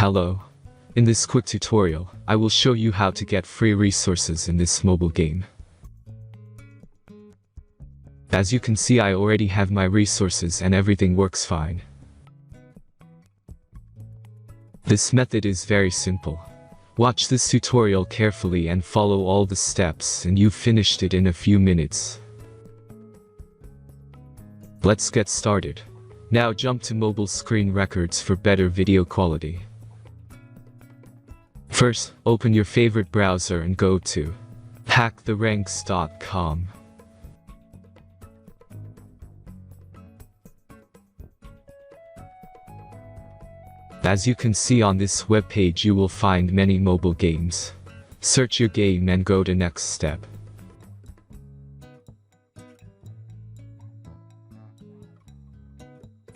Hello. In this quick tutorial, I will show you how to get free resources in this mobile game. As you can see, I already have my resources and everything works fine. This method is very simple. Watch this tutorial carefully and follow all the steps and you've finished it in a few minutes. Let's get started. Now jump to mobile screen records for better video quality. First, open your favorite browser and go to hacktheranks.com. As you can see on this webpage, you will find many mobile games. Search your game and go to next step.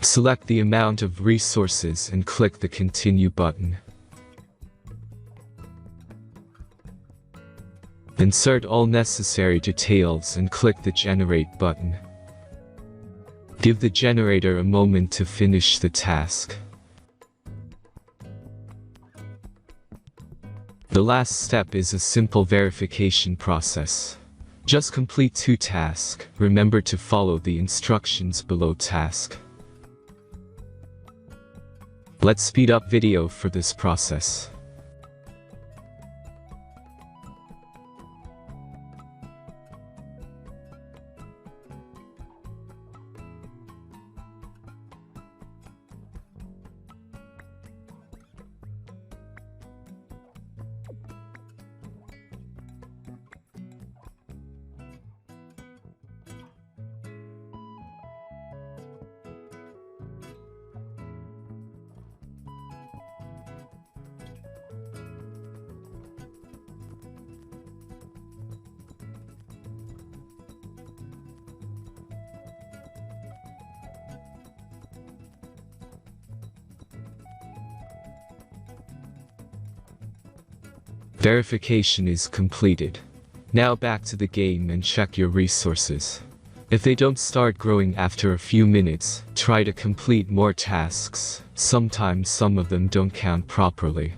Select the amount of resources and click the Continue button. Insert all necessary details and click the Generate button. Give the generator a moment to finish the task. The last step is a simple verification process. Just complete 2 tasks. Remember to follow the instructions below task. Let's speed up video for this process. Verification is completed. Now back to the game and check your resources. If they don't start growing after a few minutes, try to complete more tasks. Sometimes some of them don't count properly.